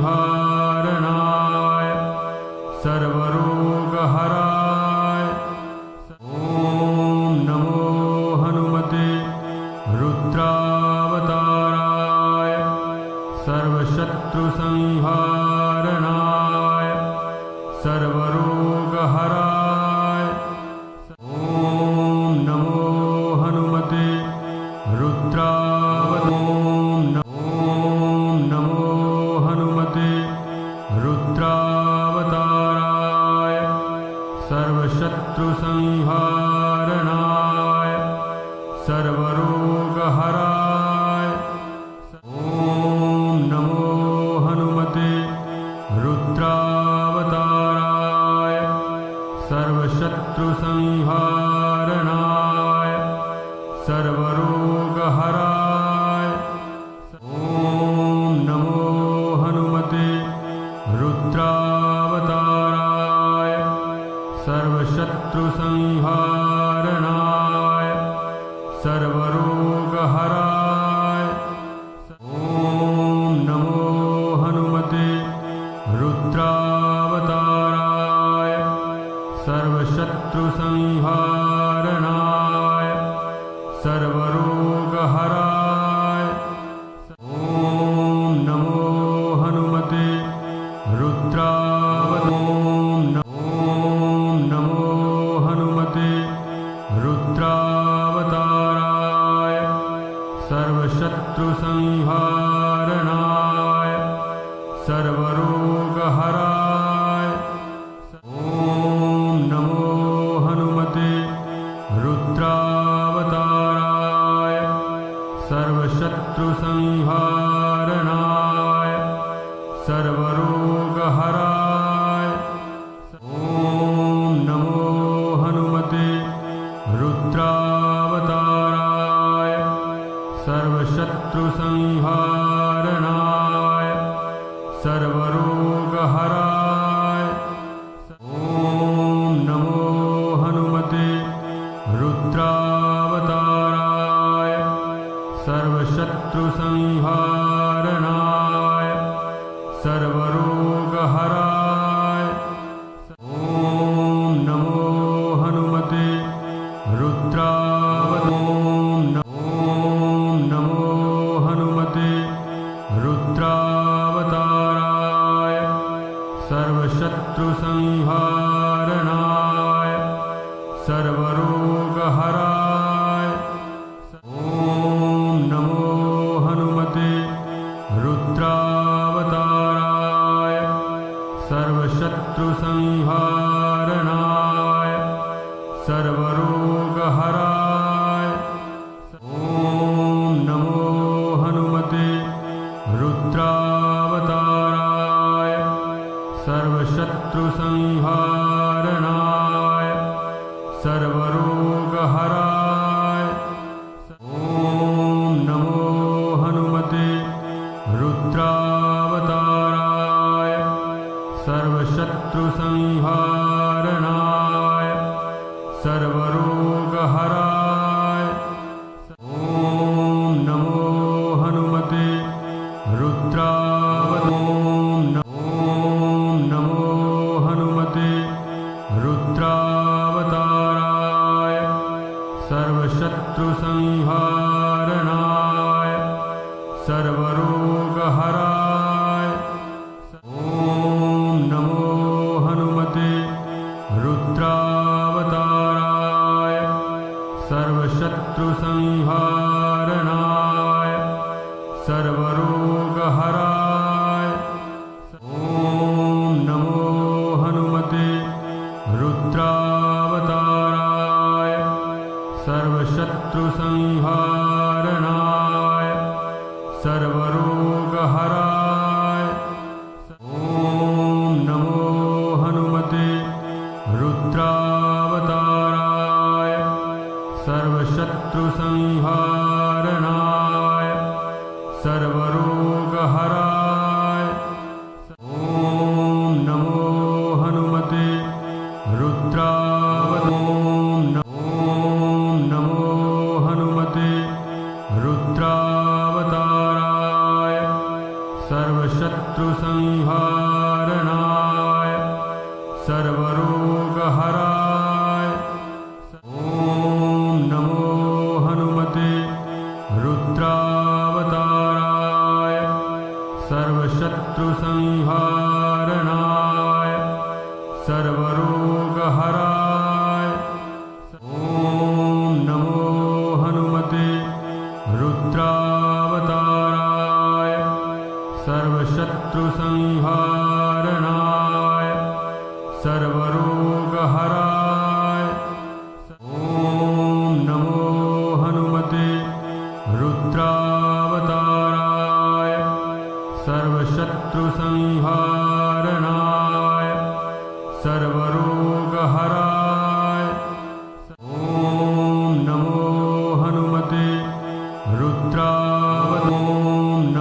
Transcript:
सर्वशत्रुसंहारणाय सर्वरोगहराय। ॐ नमो हनुमते रुद्रावताराय सर्वशत्रुसंहारणाय सर्वरोगहराय। ॐ नमो हनुमते रुद्रावताराय रुद्रावताराय सर्वशत्रुसंहारणाय सर्वरोगहराय। ॐ नमो हनुमते रुद्रावताराय सर्वशत्रुसंहारणाय सर्वरोगहराय। ॐ नमो हनुमते रुद्रावताराय सर्वशत्रुसंहारणाय सर्वरोगहराय। ॐ नमो हनुमते रुद्रावताराय सर्वशत्रुसंहारणाय सर्वरोगहराय। ॐ नमो हनुमते रुद्रावताराय सर्वशत्रुसंहारणाय सर्वरोगहराय। ॐ नमो हनुमते रुद्रावताराय सर्वशत्रुसंहारणाय सर्वरोगहराय। ॐ नमो हनुमते रुद्रावताराय सर्वशत्रुसंहारणाय सर्वरोगहराय। ॐ नमो हनुमते रुद्रावताराय सर्वशत्रुसंहारणाय सर्वरोगहराय। ॐ नमो हनुमते रुद्रावताराय सर्वशत्रुसंहारणाय सर्वरोगहराय। ॐ नमो हनुमते रुद्रावताराय सर्वशत्रुसंहारणाय सर्वरोगहराय। ॐ नमो हनुमते रुद्रावताराय सर्वशत्रुसंहारणाय सर्वरोगहराय। ॐ नमो हनुमते रुद्रावताराय सर्वशत्रुसंहारणाय सर्वरोगहराय। ॐ नमो हनुमते रुद्रावताराय सर्वशत्रुसंहारणाय सर्वरोगहराय। ॐ नमो हनुमते शत्रुसंहारणाय सर्वरोगहराय ॐ नमो हनुमते रुद्रावताराय सर्वशत्रुसंहारणाय सर्वरोगहराय ॐ नमो हनुमते रुद्रावताराय